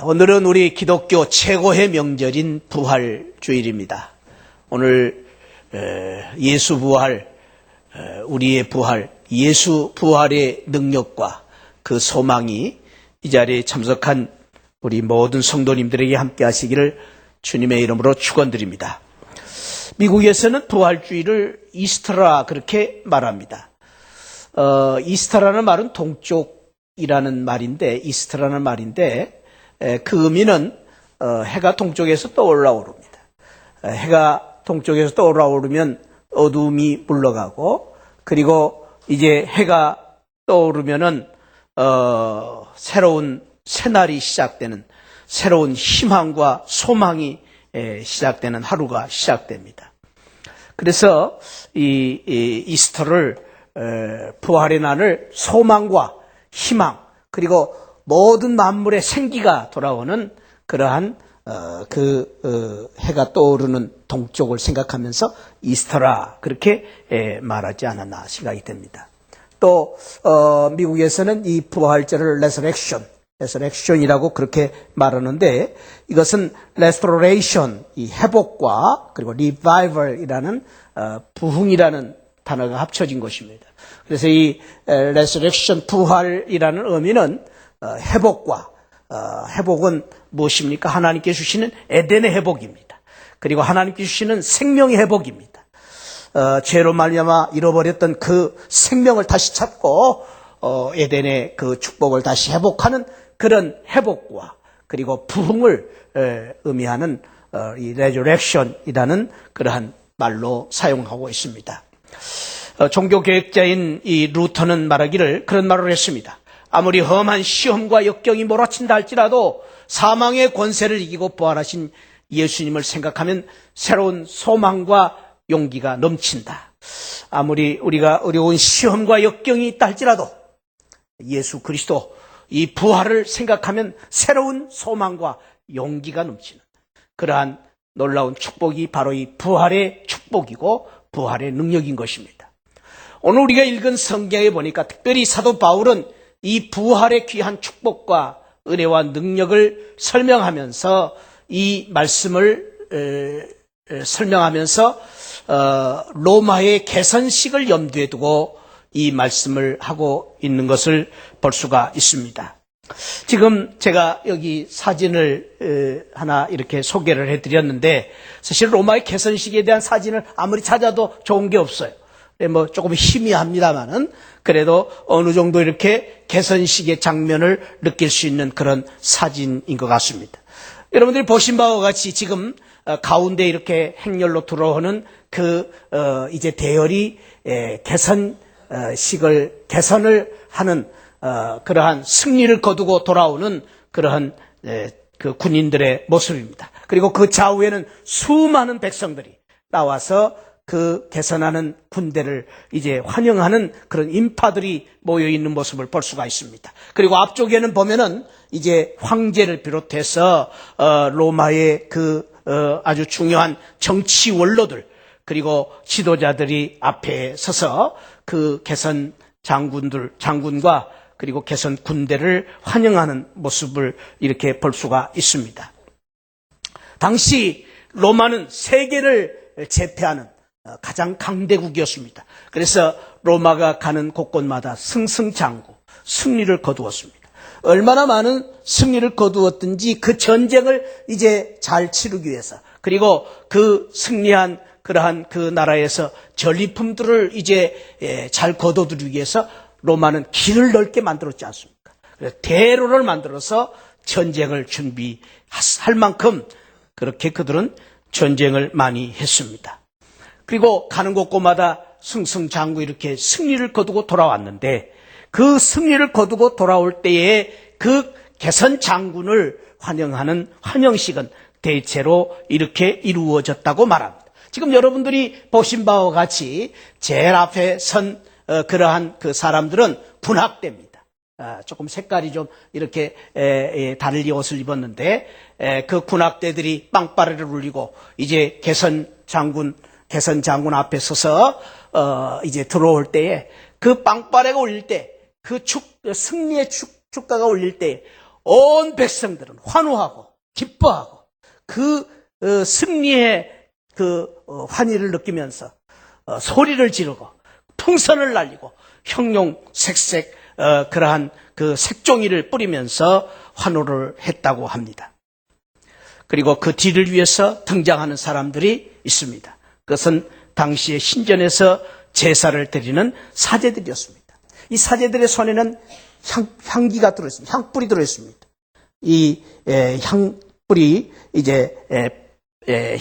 오늘은 우리 기독교 최고의 명절인 부활주일입니다. 오늘 예수 부활, 우리의 부활, 예수 부활의 능력과 그 소망이 이 자리에 참석한 우리 모든 성도님들에게 함께 하시기를 주님의 이름으로 축원드립니다. 미국에서는 부활주일을 이스터라 그렇게 말합니다. 이스터라는 말은 동쪽이라는 말인데, 이스터라는 말인데 그 의미는 해가 동쪽에서 떠올라오릅니다. 해가 동쪽에서 떠올라오르면 어둠이 물러가고, 그리고 이제 해가 떠오르면은 새로운 새날이 시작되는, 새로운 희망과 소망이 시작되는 하루가 시작됩니다. 그래서 이 이스터를, 부활의 날을 소망과 희망, 그리고 모든 만물의 생기가 돌아오는 그러한 해가 떠오르는 동쪽을 생각하면서 이스터라 그렇게 말하지 않았나 생각이 됩니다. 또 미국에서는 이 부활절을 레서렉션이라고 그렇게 말하는데, 이것은 restoration, 이 회복과 그리고 revival이라는 부흥이라는 단어가 합쳐진 것입니다. 그래서 이 resurrection, 부활이라는 의미는 회복과, 회복은 무엇입니까? 하나님께 주시는 에덴의 회복입니다. 그리고 하나님께 주시는 생명의 회복입니다. 죄로 말미암아 잃어버렸던 그 생명을 다시 찾고 에덴의 그 축복을 다시 회복하는 그런 회복과, 그리고 부흥을 의미하는 이 resurrection이라는 그러한 말로 사용하고 있습니다. 종교개혁자인 이 루터는 말하기를 그런 말을 했습니다. 아무리 험한 시험과 역경이 몰아친다 할지라도 사망의 권세를 이기고 부활하신 예수님을 생각하면 새로운 소망과 용기가 넘친다. 아무리 우리가 어려운 시험과 역경이 있다 할지라도 예수 그리스도 이 부활을 생각하면 새로운 소망과 용기가 넘치는 그러한 놀라운 축복이 바로 이 부활의 축복이고 부활의 능력인 것입니다. 오늘 우리가 읽은 성경에 보니까 특별히 사도 바울은 이 부활의 귀한 축복과 은혜와 능력을 설명하면서, 이 말씀을 설명하면서 로마의 개선식을 염두에 두고 이 말씀을 하고 있는 것을 볼 수가 있습니다. 지금 제가 여기 사진을 하나 이렇게 소개를 해드렸는데, 사실 로마의 개선식에 대한 사진을 아무리 찾아도 좋은 게 없어요. 뭐 조금 희미합니다만은 그래도 어느 정도 이렇게 개선식의 장면을 느낄 수 있는 그런 사진인 것 같습니다. 여러분들이 보신 바와 같이 지금 가운데 이렇게 행렬로 들어오는 이제 대열이 개선을 하는 그러한 승리를 거두고 돌아오는 그러한 그 군인들의 모습입니다. 그리고 그 좌우에는 수많은 백성들이 나와서 그 개선하는 군대를 이제 환영하는 그런 인파들이 모여 있는 모습을 볼 수가 있습니다. 그리고 앞쪽에는 보면은 이제 황제를 비롯해서 로마의 아주 중요한 정치 원로들, 그리고 지도자들이 앞에 서서 그 개선 장군과 그리고 개선 군대를 환영하는 모습을 이렇게 볼 수가 있습니다. 당시 로마는 세계를 제패하는 가장 강대국이었습니다. 그래서 로마가 가는 곳곳마다 승승장구, 승리를 거두었습니다. 얼마나 많은 승리를 거두었든지 그 전쟁을 이제 잘 치르기 위해서, 그리고 그 승리한 그러한 그 나라에서 전리품들을 이제 잘 거둬들이기 위해서 로마는 길을 넓게 만들었지 않습니까? 그래서 대로를 만들어서 전쟁을 준비할 만큼 그렇게 그들은 전쟁을 많이 했습니다. 그리고 가는 곳곳마다 승승장구 이렇게 승리를 거두고 돌아왔는데, 그 승리를 거두고 돌아올 때에 그 개선 장군을 환영하는 환영식은 대체로 이렇게 이루어졌다고 말합니다. 지금 여러분들이 보신 바와 같이 제일 앞에 선 그러한 그 사람들은 군악대입니다. 조금 색깔이 좀 이렇게 다른 옷을 입었는데, 그 군악대들이 빵빠레를 울리고 이제 개선 장군 앞에 서서 이제 들어올 때에 그 빵빠레가 울릴 때, 그 승리의 축가가 울릴 때 온 백성들은 환호하고 기뻐하고 그 승리의 환희를 느끼면서 소리를 지르고 풍선을 날리고 형용색색 그러한 그 색종이를 뿌리면서 환호를 했다고 합니다. 그리고 그 뒤를 위해서 등장하는 사람들이 있습니다. 그것은 당시의 신전에서 제사를 드리는 사제들이었습니다. 이 사제들의 손에는 향기가 들어있습니다. 향불이 들어있습니다. 이 향불이 이제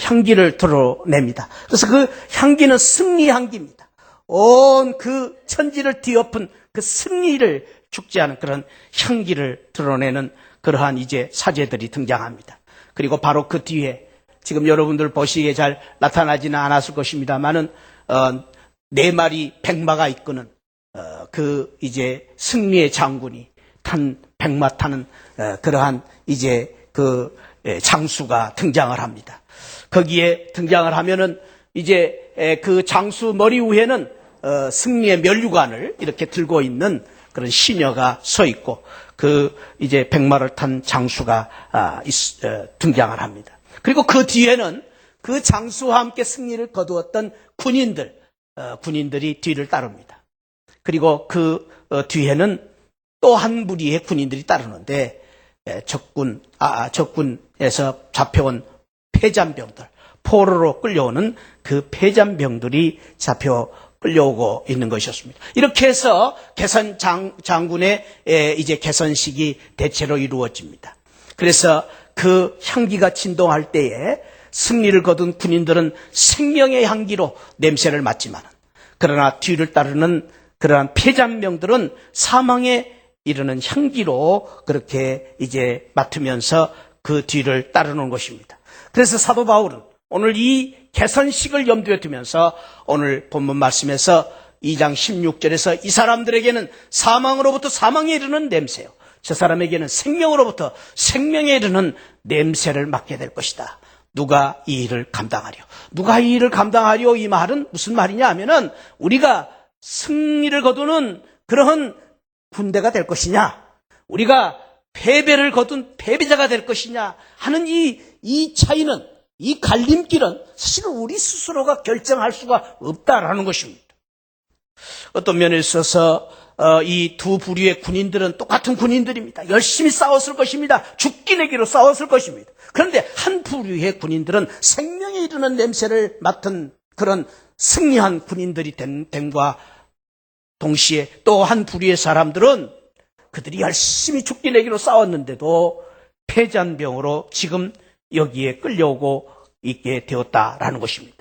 향기를 드러냅니다. 그래서 그 향기는 승리 향기입니다. 온 그 천지를 뒤엎은 그 승리를 축제하는 그런 향기를 드러내는 그러한 이제 사제들이 등장합니다. 그리고 바로 그 뒤에 지금 여러분들 보시기에 잘 나타나지는 않았을 것입니다만은 4마리 백마가 이끄는 그 이제 승리의 장군이 탄 백마 타는 그러한 이제 그 장수가 등장을 합니다. 거기에 등장을 하면은 이제 그 장수 머리 위에는 승리의 면류관을 이렇게 들고 있는 그런 시녀가 서 있고 그 이제 백마를 탄 장수가 등장을 합니다. 그리고 그 뒤에는 그 장수와 함께 승리를 거두었던 군인들이 뒤를 따릅니다. 그리고 그 뒤에는 또 한 무리의 군인들이 따르는데 적군에서 잡혀온 폐잔병들, 포로로 끌려오는 그 폐잔병들이 잡혀 끌려오고 있는 것이었습니다. 이렇게 해서 개선 장군의 이제 개선식이 대체로 이루어집니다. 그래서 그 향기가 진동할 때에 승리를 거둔 군인들은 생명의 향기로 냄새를 맡지만 그러나 뒤를 따르는 그러한 폐잔병들은 사망에 이르는 향기로 그렇게 이제 맡으면서 그 뒤를 따르는 것입니다. 그래서 사도 바울은 오늘 이 개선식을 염두에 두면서 오늘 본문 말씀에서 2장 16절에서 이 사람들에게는 사망으로부터 사망에 이르는 냄새요, 저 사람에게는 생명으로부터 생명에 이르는 냄새를 맡게 될 것이다. 누가 이 일을 감당하려? 누가 이 일을 감당하려? 이 말은 무슨 말이냐 하면은 우리가 승리를 거두는 그러한 군대가 될 것이냐, 우리가 패배를 거둔 패배자가 될 것이냐 하는 이 차이는, 이 갈림길은 사실은 우리 스스로가 결정할 수가 없다라는 것입니다. 어떤 면에 있어서 이 두 부류의 군인들은 똑같은 군인들입니다. 열심히 싸웠을 것입니다. 죽기 내기로 싸웠을 것입니다. 그런데 한 부류의 군인들은 생명에 이르는 냄새를 맡은 그런 승리한 군인들이 됨과 동시에 또 한 부류의 사람들은 그들이 열심히 죽기 내기로 싸웠는데도 폐잔병으로 지금 여기에 끌려오고 있게 되었다라는 것입니다.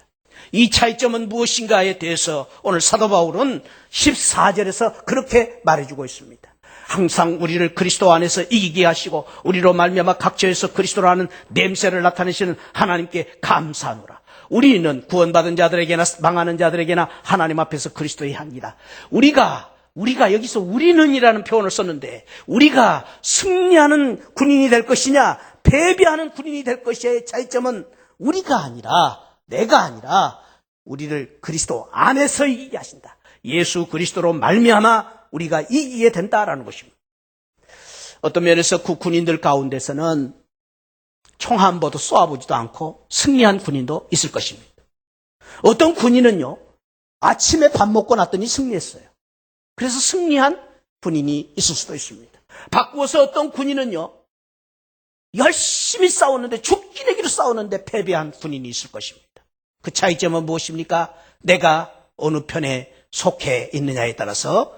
이 차이점은 무엇인가에 대해서 오늘 사도 바울은 14절에서 그렇게 말해주고 있습니다. 항상 우리를 그리스도 안에서 이기게 하시고 우리로 말미암아 각처에서 그리스도라는 냄새를 나타내시는 하나님께 감사하노라. 우리는 구원받은 자들에게나 망하는 자들에게나 하나님 앞에서 그리스도의 향기다. 우리가 여기서 우리는이라는 표현을 썼는데 우리가 승리하는 군인이 될 것이냐 패배하는 군인이 될 것이냐의 차이점은 우리가 아니라, 내가 아니라 우리를 그리스도 안에서 이기게 하신다. 예수 그리스도로 말미암아 우리가 이기게 된다라는 것입니다. 어떤 면에서 그 군인들 가운데서는 총 한 번도 쏘아보지도 않고 승리한 군인도 있을 것입니다. 어떤 군인은요, 아침에 밥 먹고 났더니 승리했어요. 그래서 승리한 군인이 있을 수도 있습니다. 바꾸어서 어떤 군인은요, 열심히 싸웠는데 죽기 내기로 싸웠는데 패배한 군인이 있을 것입니다. 그 차이점은 무엇입니까? 내가 어느 편에 속해 있느냐에 따라서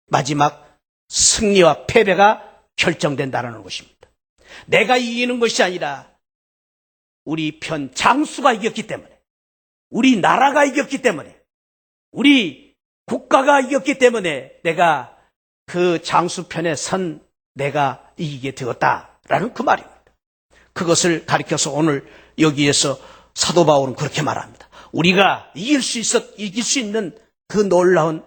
마지막 승리와 패배가 결정된다는 것입니다. 내가 이기는 것이 아니라 우리 편 장수가 이겼기 때문에, 우리 나라가 이겼기 때문에, 우리 국가가 이겼기 때문에 내가 그 장수 편에 선 내가 이기게 되었다라는 그 말입니다. 그것을 가리켜서 오늘 여기에서 사도 바울은 그렇게 말합니다. 우리가 이길 수 있는 그 놀라운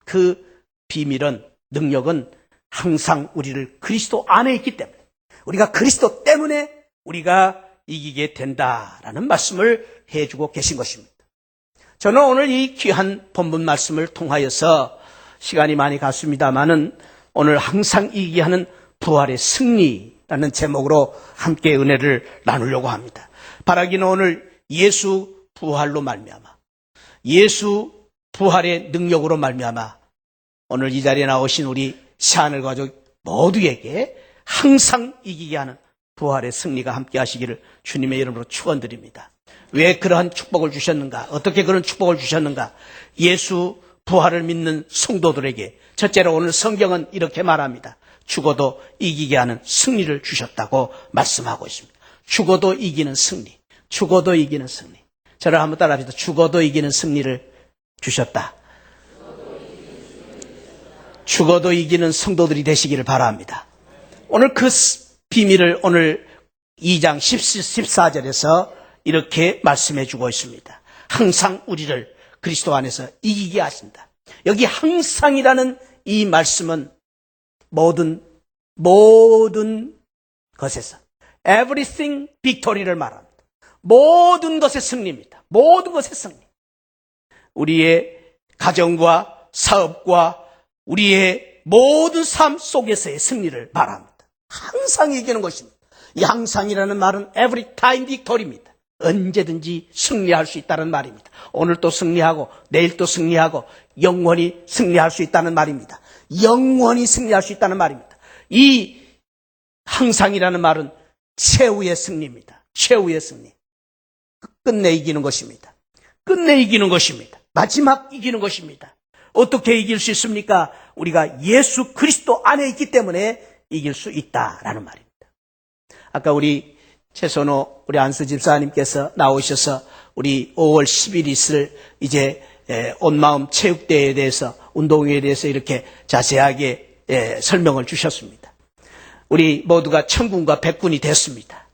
그 비밀은, 능력은 항상 우리를 그리스도 안에 있기 때문에, 우리가 그리스도 때문에 우리가 이기게 된다라는 말씀을 해주고 계신 것입니다. 저는 오늘 이 귀한 본문 말씀을 통하여서 시간이 많이 갔습니다마는 오늘 항상 이기게 하는 부활의 승리, 라는 제목으로 함께 은혜를 나누려고 합니다. 바라기는 오늘 예수 부활로 말미암아, 예수 부활의 능력으로 말미암아 오늘 이 자리에 나오신 우리 새하늘 가족 모두에게 항상 이기게 하는 부활의 승리가 함께 하시기를 주님의 이름으로 축원드립니다. 왜 그러한 축복을 주셨는가? 어떻게 그런 축복을 주셨는가? 예수 부활을 믿는 성도들에게 첫째로 오늘 성경은 이렇게 말합니다. 죽어도 이기게 하는 승리를 주셨다고 말씀하고 있습니다. 죽어도 이기는 승리, 죽어도 이기는 승리. 저를 한번 따라합시다. 죽어도 이기는 승리를 주셨다. 죽어도 이기는 성도들이 되시기를 바랍니다. 오늘 그 비밀을 오늘 2장 14절에서 이렇게 말씀해 주고 있습니다. 항상 우리를 그리스도 안에서 이기게 하신다. 여기 항상이라는 이 말씀은 모든 것에서 everything victory를 말합니다. 모든 것의 승리입니다. 모든 것의 승리. 우리의 가정과 사업과 우리의 모든 삶 속에서의 승리를 말합니다. 항상 이기는 것입니다. 이 항상이라는 말은 every time victory입니다. 언제든지 승리할 수 있다는 말입니다. 오늘 또 승리하고 내일 또 승리하고 영원히 승리할 수 있다는 말입니다. 영원히 승리할 수 있다는 말입니다. 이 항상이라는 말은 최후의 승리입니다. 최후의 승리. 끝내 이기는 것입니다. 끝내 이기는 것입니다. 마지막 이기는 것입니다. 어떻게 이길 수 있습니까? 우리가 예수 그리스도 안에 있기 때문에 이길 수 있다라는 말입니다. 아까 우리 최선호 우리 안수 집사님께서 나오셔서 우리 5월 10일 있을 이제 온마음 체육대회에 대해서 운동회에 대해서 이렇게 자세하게 설명을 주셨습니다. 우리 모두가 천군과 백군이 됐습니다.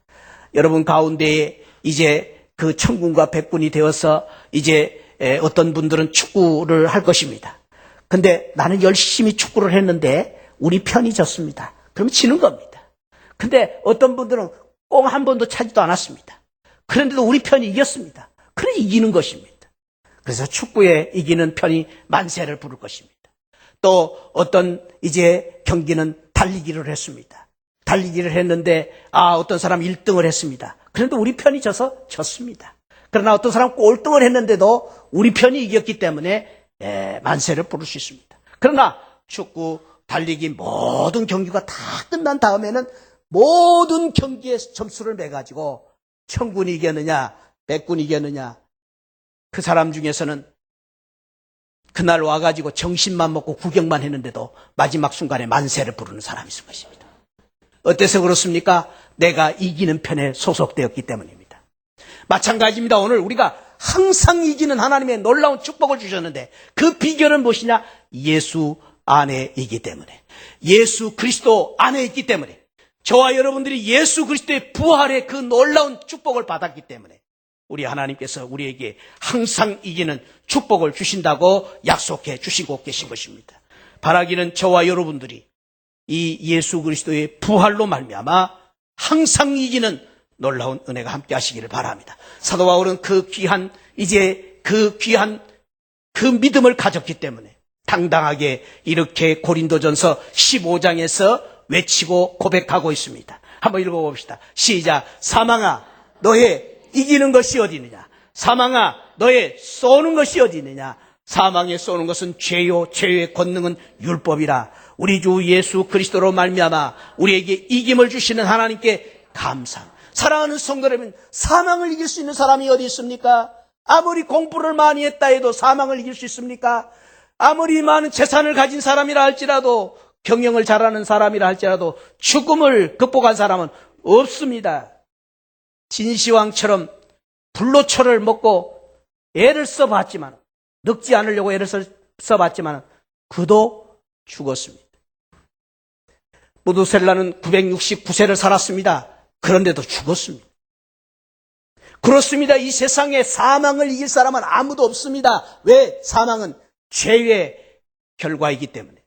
여러분 가운데에 이제 그 천군과 백군이 되어서 이제 어떤 분들은 축구를 할 것입니다. 근데 나는 열심히 축구를 했는데 우리 편이 졌습니다. 그럼 지는 겁니다. 근데 어떤 분들은 공 한 번도 차지도 않았습니다. 그런데도 우리 편이 이겼습니다. 그래 이기는 것입니다. 그래서 축구에 이기는 편이 만세를 부를 것입니다. 또 어떤 이제 경기는 달리기를 했습니다. 달리기를 했는데 어떤 사람 1등을 했습니다. 그런데 우리 편이 져서 졌습니다. 그러나 어떤 사람 꼴등을 했는데도 우리 편이 이겼기 때문에 만세를 부를 수 있습니다. 그러나 축구, 달리기 모든 경기가 다 끝난 다음에는 모든 경기에 점수를 매가지고 천군이 이겼느냐 백군이 이겼느냐 그 사람 중에서는 그날 와가지고 정신만 먹고 구경만 했는데도 마지막 순간에 만세를 부르는 사람이 있을 것입니다. 어때서 그렇습니까? 내가 이기는 편에 소속되었기 때문입니다. 마찬가지입니다. 오늘 우리가 항상 이기는 하나님의 놀라운 축복을 주셨는데 그 비결은 무엇이냐? 예수 안에 있기 때문에, 예수 그리스도 안에 있기 때문에, 저와 여러분들이 예수 그리스도의 부활의 그 놀라운 축복을 받았기 때문에 우리 하나님께서 우리에게 항상 이기는 축복을 주신다고 약속해 주시고 계신 것입니다. 바라기는 저와 여러분들이 이 예수 그리스도의 부활로 말미암아 항상 이기는 놀라운 은혜가 함께 하시기를 바랍니다. 사도 바울은 그 귀한 그 믿음을 가졌기 때문에 당당하게 이렇게 고린도전서 15장에서 외치고 고백하고 있습니다. 한번 읽어봅시다. 시작. 사망아 너의 이기는 것이 어디 있느냐? 사망아 너의 쏘는 것이 어디 있느냐? 사망에 쏘는 것은 죄요 죄의 권능은 율법이라. 우리 주 예수 그리스도로 말미암아 우리에게 이김을 주시는 하나님께 감사합니다. 사랑하는 성도 여러분, 사망을 이길 수 있는 사람이 어디 있습니까? 아무리 공부를 많이 했다 해도 사망을 이길 수 있습니까? 아무리 많은 재산을 가진 사람이라 할지라도, 경영을 잘하는 사람이라 할지라도 죽음을 극복한 사람은 없습니다. 진시황처럼 불로초를 먹고 애를 써봤지만, 늙지 않으려고 애를 써봤지만 그도 죽었습니다. 무두셀라는 969세를 살았습니다. 그런데도 죽었습니다. 그렇습니다. 이 세상에 사망을 이길 사람은 아무도 없습니다. 왜? 사망은 죄의 결과이기 때문에.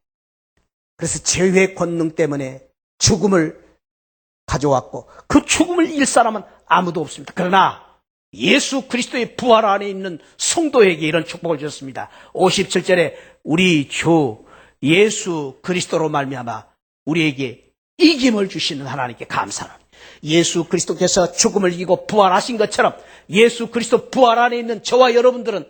그래서 죄의 권능 때문에 죽음을 가져왔고 그 죽음을 이길 사람은 아무도 없습니다. 그러나 예수 그리스도의 부활 안에 있는 성도에게 이런 축복을 주셨습니다. 57절에 우리 주 예수 그리스도로 말미암아 우리에게 이김을 주시는 하나님께 감사합니다. 예수 그리스도께서 죽음을 이기고 부활하신 것처럼 예수 그리스도 부활 안에 있는 저와 여러분들은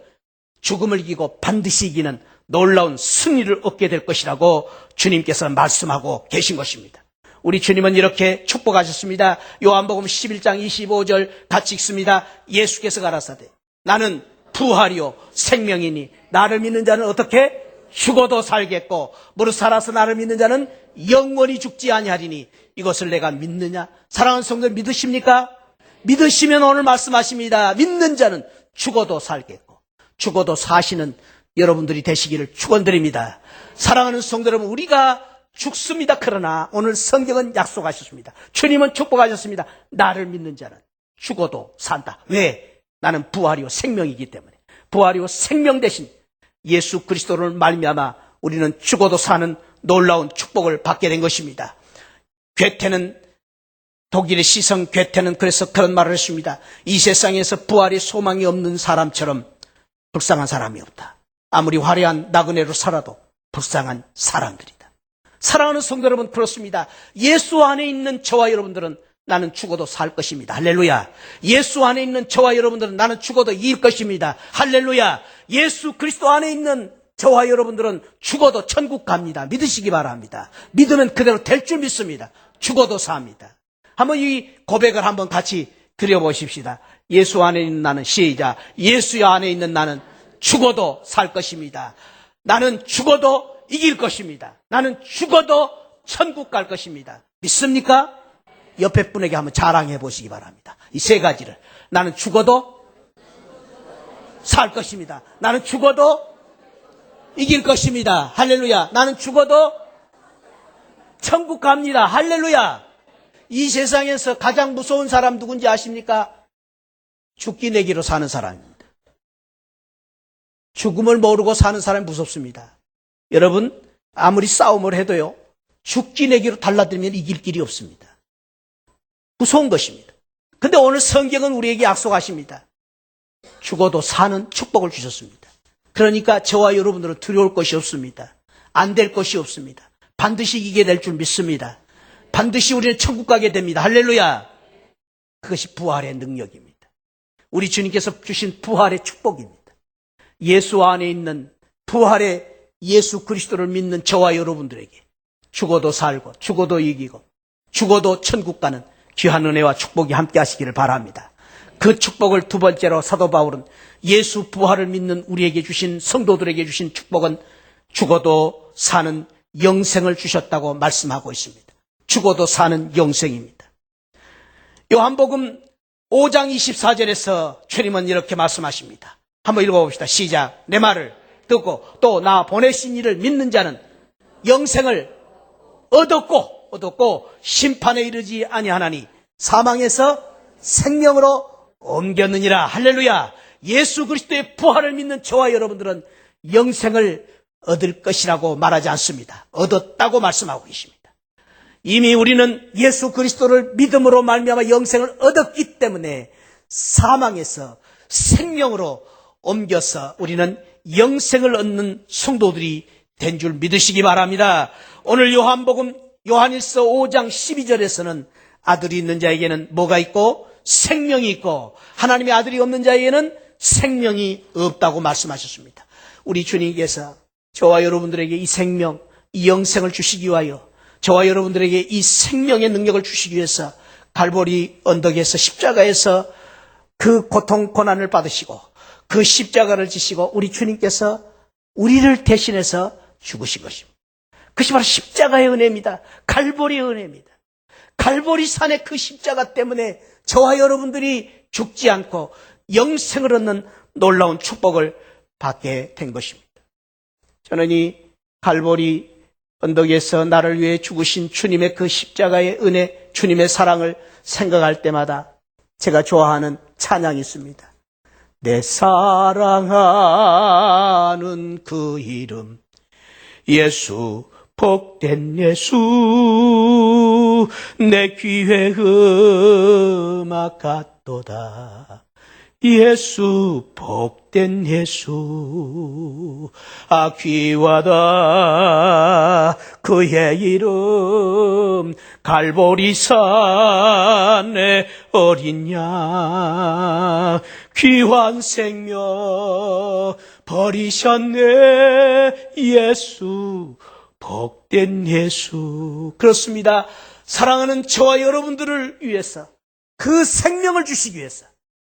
죽음을 이기고 반드시 이기는 놀라운 승리를 얻게 될 것이라고 주님께서 말씀하고 계신 것입니다. 우리 주님은 이렇게 축복하셨습니다. 요한복음 11장 25절 같이 읽습니다. 예수께서 가라사대 나는 부활이요 생명이니 나를 믿는 자는 어떻게? 죽어도 살겠고 무릇 살아서 나를 믿는 자는 영원히 죽지 아니하리니 이것을 내가 믿느냐? 사랑하는 성도들 믿으십니까? 믿으시면 오늘 말씀하십니다. 믿는 자는 죽어도 살겠고 죽어도 사시는 여러분들이 되시기를 축원드립니다. 사랑하는 성도 여러분, 우리가 죽습니다. 그러나 오늘 성경은 약속하셨습니다. 주님은 축복하셨습니다. 나를 믿는 자는 죽어도 산다. 왜? 나는 부활이요 생명이기 때문에. 부활이요 생명 대신 예수 그리스도를 말미암아 우리는 죽어도 사는 놀라운 축복을 받게 된 것입니다. 괴테는 독일의 시성 괴테는 그래서 그런 말을 했습니다. 이 세상에서 부활이 소망이 없는 사람처럼 불쌍한 사람이 없다. 아무리 화려한 나그네로 살아도 불쌍한 사람들이다. 사랑하는 성도 여러분, 그렇습니다. 예수 안에 있는 저와 여러분들은 나는 죽어도 살 것입니다. 할렐루야. 예수 안에 있는 저와 여러분들은 나는 죽어도 이길 것입니다. 할렐루야. 예수 그리스도 안에 있는 저와 여러분들은 죽어도 천국 갑니다. 믿으시기 바랍니다. 믿으면 그대로 될 줄 믿습니다. 죽어도 삽니다. 한번 이 고백을 한번 같이 드려보십시다. 예수 안에 있는 나는, 시작. 예수 안에 있는 나는 죽어도 살 것입니다. 나는 죽어도 이길 것입니다. 나는 죽어도 천국 갈 것입니다. 믿습니까? 옆에 분에게 한번 자랑해 보시기 바랍니다. 이 세 가지를. 나는 죽어도 살 것입니다. 나는 죽어도 이길 것입니다. 할렐루야. 나는 죽어도 천국 갑니다. 할렐루야. 이 세상에서 가장 무서운 사람 누군지 아십니까? 죽기 내기로 사는 사람입니다. 죽음을 모르고 사는 사람이 무섭습니다. 여러분, 아무리 싸움을 해도요, 죽기 내기로 달라들면 이길 길이 없습니다. 무서운 것입니다. 근데 오늘 성경은 우리에게 약속하십니다. 죽어도 사는 축복을 주셨습니다. 그러니까 저와 여러분들은 두려울 것이 없습니다. 안 될 것이 없습니다. 반드시 이기게 될 줄 믿습니다. 반드시 우리는 천국 가게 됩니다. 할렐루야. 그것이 부활의 능력입니다. 우리 주님께서 주신 부활의 축복입니다. 예수 안에 있는 부활의 예수 그리스도를 믿는 저와 여러분들에게 죽어도 살고 죽어도 이기고 죽어도 천국 가는 귀한 은혜와 축복이 함께 하시기를 바랍니다. 그 축복을 두 번째로 사도 바울은 예수 부활을 믿는 우리에게 주신, 성도들에게 주신 축복은 죽어도 사는 영생을 주셨다고 말씀하고 있습니다. 죽어도 사는 영생입니다. 요한복음 5장 24절에서 주님은 이렇게 말씀하십니다. 한번 읽어봅시다. 시작. 내 말을 듣고 또 나 보내신 이를 믿는 자는 영생을 얻었고 심판에 이르지 아니하나니 사망에서 생명으로 옮겼느니라. 할렐루야. 예수 그리스도의 부활을 믿는 저와 여러분들은 영생을 얻을 것이라고 말하지 않습니다. 얻었다고 말씀하고 계십니다. 이미 우리는 예수 그리스도를 믿음으로 말미암아 영생을 얻었기 때문에 사망에서 생명으로 옮겨서 우리는 영생을 얻는 성도들이 된 줄 믿으시기 바랍니다. 오늘 요한일서 5장 12절에서는 아들이 있는 자에게는 뭐가 있고 생명이 있고 하나님의 아들이 없는 자에게는 생명이 없다고 말씀하셨습니다. 우리 주님께서 저와 여러분들에게 이 생명, 이 영생을 주시기 위하여 저와 여러분들에게 이 생명의 능력을 주시기 위해서 갈보리 언덕에서 십자가에서 그 고통 고난을 받으시고 그 십자가를 지시고 우리 주님께서 우리를 대신해서 죽으신 것입니다. 그것이 바로 십자가의 은혜입니다. 갈보리의 은혜입니다. 갈보리 산의 그 십자가 때문에 저와 여러분들이 죽지 않고 영생을 얻는 놀라운 축복을 받게 된 것입니다. 저는 이 갈보리 언덕에서 나를 위해 죽으신 주님의 그 십자가의 은혜, 주님의 사랑을 생각할 때마다 제가 좋아하는 찬양이 있습니다. 내 사랑하는 그 이름 예수, 복된 예수, 내 귀에 음악 같도다. 예수, 복된 예수, 귀하다. 그의 이름 갈보리산의 어린 양 귀한 생명 버리셨네 예수 복된 예수. 그렇습니다. 사랑하는 저와 여러분들을 위해서 그 생명을 주시기 위해서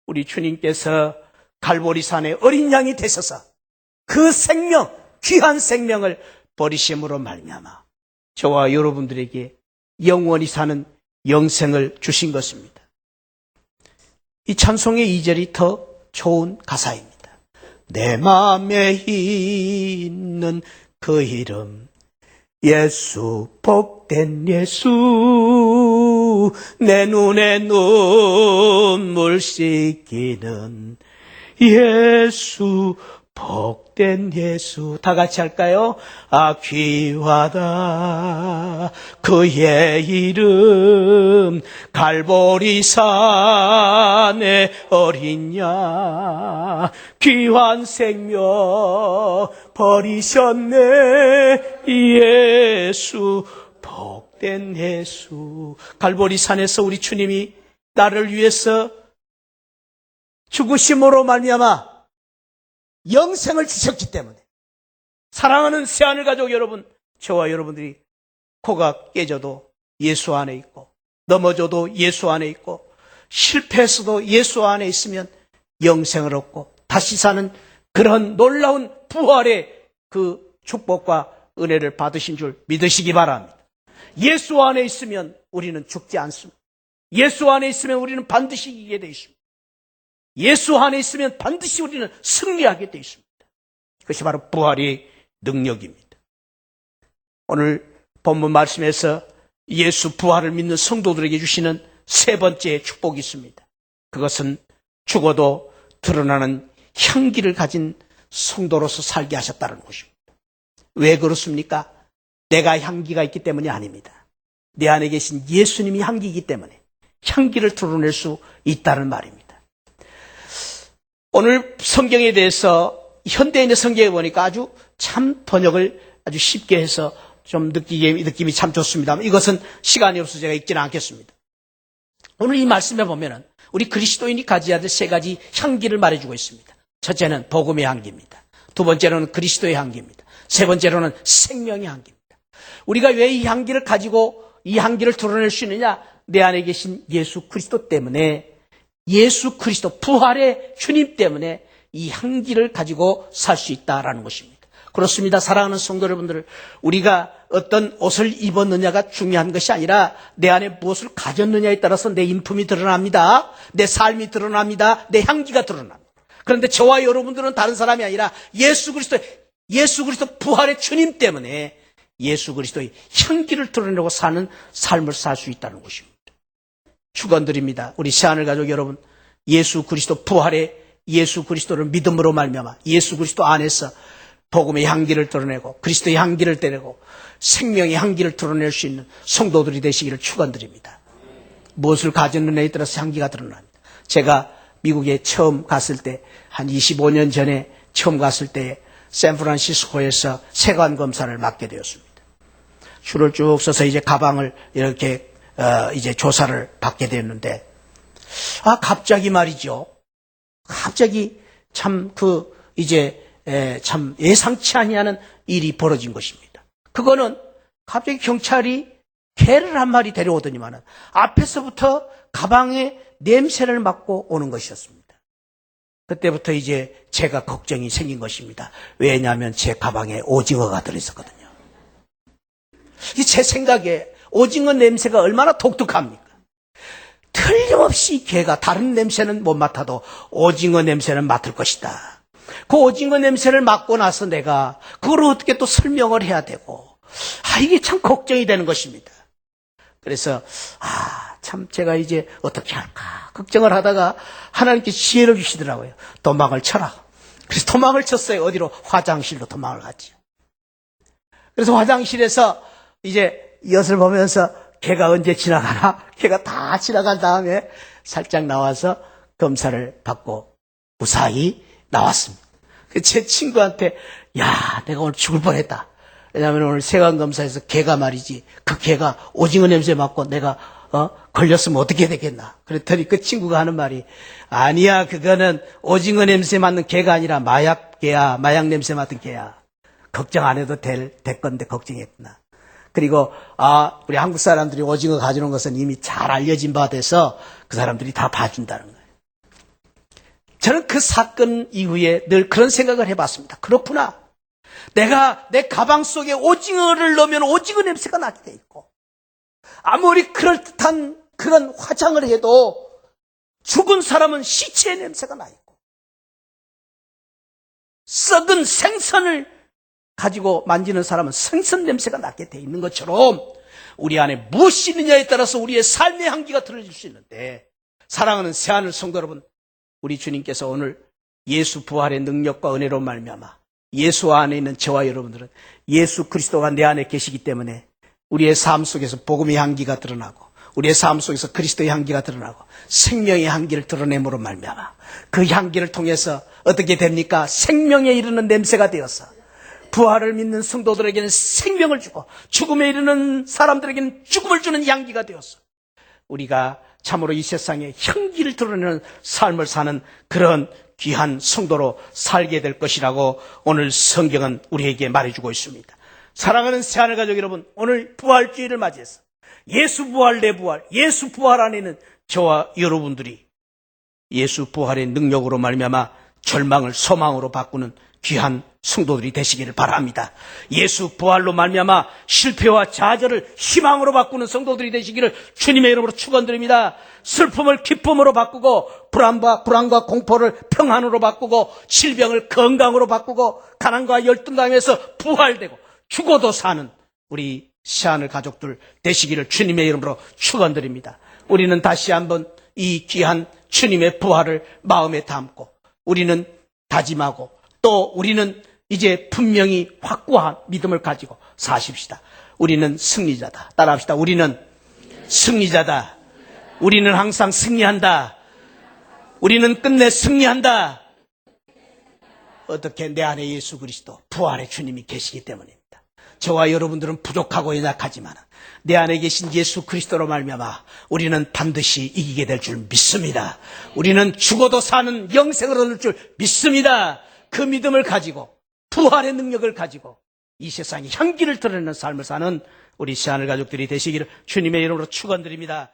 우리 주님께서 갈보리산의 어린 양이 되셔서 그 생명, 귀한 생명을 버리심으로 말미암아 저와 여러분들에게 영원히 사는 영생을 주신 것입니다. 이 찬송의 2절이 더 좋은 가사입니다. 내 마음에 있는 그 이름 예수 복된 예수 내 눈에 눈물 씻기는 예수 복된 예수. 다 같이 할까요? 아 귀하다 그의 이름 갈보리산의 어린 양 귀한 생명 버리셨네 예수 복된 예수. 갈보리산에서 우리 주님이 나를 위해서 죽으심으로 말미암아 영생을 주셨기 때문에 사랑하는 새하늘 가족 여러분, 저와 여러분들이 코가 깨져도 예수 안에 있고 넘어져도 예수 안에 있고 실패해서도 예수 안에 있으면 영생을 얻고 다시 사는 그런 놀라운 부활의 그 축복과 은혜를 받으신 줄 믿으시기 바랍니다. 예수 안에 있으면 우리는 죽지 않습니다. 예수 안에 있으면 우리는 반드시 이기게 되어 있습니다. 예수 안에 있으면 반드시 우리는 승리하게 되어 있습니다. 그것이 바로 부활의 능력입니다. 오늘 본문 말씀에서 예수 부활을 믿는 성도들에게 주시는 세 번째 축복이 있습니다. 그것은 죽어도 드러나는 향기를 가진 성도로서 살게 하셨다는 것입니다. 왜 그렇습니까? 내가 향기가 있기 때문이 아닙니다. 내 안에 계신 예수님이 향기이기 때문에 향기를 드러낼 수 있다는 말입니다. 오늘 성경에 대해서 현대인의 성경에 보니까 아주 참 번역을 아주 쉽게 해서 좀 느낌이 참 좋습니다. 이것은 시간이 없어서 제가 읽지는 않겠습니다. 오늘 이 말씀에 보면은 우리 그리스도인이 가져야 될 세 가지 향기를 말해주고 있습니다. 첫째는 복음의 향기입니다. 두 번째로는 그리스도의 향기입니다. 세 번째로는 생명의 향기입니다. 우리가 왜 이 향기를 가지고 이 향기를 드러낼 수 있느냐? 내 안에 계신 예수 그리스도 때문에, 예수 그리스도 부활의 주님 때문에 이 향기를 가지고 살 수 있다라는 것입니다. 그렇습니다. 사랑하는 성도 여러분들, 우리가 어떤 옷을 입었느냐가 중요한 것이 아니라 내 안에 무엇을 가졌느냐에 따라서 내 인품이 드러납니다. 내 삶이 드러납니다. 내 향기가 드러납니다. 그런데 저와 여러분들은 다른 사람이 아니라 예수 그리스도 부활의 주님 때문에 예수 그리스도의 향기를 드러내고 사는 삶을 살 수 있다는 것입니다. 축원드립니다. 우리 새하늘 가족 여러분, 예수 그리스도 부활의 예수 그리스도를 믿음으로 말미암아 예수 그리스도 안에서 복음의 향기를 드러내고 그리스도의 향기를 드러내고 생명의 향기를 드러낼 수 있는 성도들이 되시기를 축원드립니다. 무엇을 가졌느냐에 따라서 향기가 드러납니다. 제가 미국에 처음 갔을 때 한 25년 전에 처음 갔을 때 샌프란시스코에서 세관 검사를 맡게 되었습니다. 줄을 쭉 서서 이제 가방을 이렇게 이제 조사를 받게 됐는데, 갑자기 말이죠. 갑자기 참 참 예상치 아니하는 일이 벌어진 것입니다. 그거는 갑자기 경찰이 개를 한 마리 데려오더니만은 앞에서부터 가방에 냄새를 맡고 오는 것이었습니다. 그때부터 이제 제가 걱정이 생긴 것입니다. 왜냐하면 제 가방에 오징어가 들어있었거든요. 제 생각에 오징어 냄새가 얼마나 독특합니까? 틀림없이 개가 다른 냄새는 못 맡아도 오징어 냄새는 맡을 것이다. 그 오징어 냄새를 맡고 나서 내가 그걸 어떻게 또 설명을 해야 되고, 이게 참 걱정이 되는 것입니다. 그래서 참 제가 이제 어떻게 할까 걱정을 하다가 하나님께서 지혜를 주시더라고요. 도망을 쳐라. 그래서 도망을 쳤어요. 어디로? 화장실로 도망을 갔죠. 그래서 화장실에서 이제 엿을 보면서 걔가 언제 지나가나? 걔가 다 지나간 다음에 살짝 나와서 검사를 받고 무사히 나왔습니다. 제 친구한테 내가 오늘 죽을 뻔했다. 왜냐하면 오늘 세관검사에서 개가 말이지, 그 개가 오징어 냄새 맡고 내가 걸렸으면 어떻게 되겠나. 그랬더니 그 친구가 하는 말이, 아니야, 그거는 오징어 냄새 맡는 개가 아니라 마약 개야. 마약 냄새 맡은 개야. 걱정 안 해도 될 건데 걱정했구나. 그리고 우리 한국 사람들이 오징어 가져오는 것은 이미 잘 알려진 바 돼서 그 사람들이 다 봐준다는 거예요. 저는 그 사건 이후에 늘 그런 생각을 해봤습니다. 그렇구나. 내가 내 가방 속에 오징어를 넣으면 오징어 냄새가 나게 돼 있고, 아무리 그럴듯한 그런 화장을 해도 죽은 사람은 시체의 냄새가 나 있고, 썩은 생선을 가지고 만지는 사람은 생선 냄새가 나게 돼 있는 것처럼 우리 안에 무엇이 있느냐에 따라서 우리의 삶의 향기가 들어질 수 있는데, 사랑하는 새하늘 성도 여러분, 우리 주님께서 오늘 예수 부활의 능력과 은혜로 말미암아 예수 안에 있는 저와 여러분들은 예수 그리스도가 내 안에 계시기 때문에 우리의 삶 속에서 복음의 향기가 드러나고, 우리의 삶 속에서 그리스도의 향기가 드러나고, 생명의 향기를 드러냄으로 말미암아 그 향기를 통해서 어떻게 됩니까? 생명에 이르는 냄새가 되어서 부활을 믿는 성도들에게는 생명을 주고, 죽음에 이르는 사람들에게는 죽음을 주는 향기가 되어서 우리가 참으로 이 세상에 향기를 드러내는 삶을 사는 그런 귀한 성도로 살게 될 것이라고 오늘 성경은 우리에게 말해주고 있습니다. 사랑하는 새하늘 가족 여러분, 오늘 부활주의를 맞이해서 예수 부활 내 부활, 예수 부활 안에 있는 저와 여러분들이 예수 부활의 능력으로 말미암아 절망을 소망으로 바꾸는 귀한 성도들이 되시기를 바랍니다. 예수 부활로 말미암아 실패와 좌절을 희망으로 바꾸는 성도들이 되시기를 주님의 이름으로 축원드립니다. 슬픔을 기쁨으로 바꾸고, 불안과 공포를 평안으로 바꾸고, 질병을 건강으로 바꾸고, 가난과 열등감에서 부활되고 죽어도 사는 우리 새하늘 가족들 되시기를 주님의 이름으로 축원드립니다. 우리는 다시 한번 이 귀한 주님의 부활을 마음에 담고, 우리는 다짐하고, 또 우리는 이제 분명히 확고한 믿음을 가지고 사십시다. 우리는 승리자다. 따라합시다. 우리는 승리자다. 우리는 항상 승리한다. 우리는 끝내 승리한다. 어떻게? 내 안에 예수 그리스도 부활의 주님이 계시기 때문입니다. 저와 여러분들은 부족하고 연약하지만 내 안에 계신 예수 그리스도로 말미암아 우리는 반드시 이기게 될 줄 믿습니다. 우리는 죽어도 사는 영생을 얻을 줄 믿습니다. 그 믿음을 가지고, 부활의 능력을 가지고 이 세상에 향기를 드러내는 삶을 사는 우리 새하늘 가족들이 되시기를 주님의 이름으로 축원드립니다.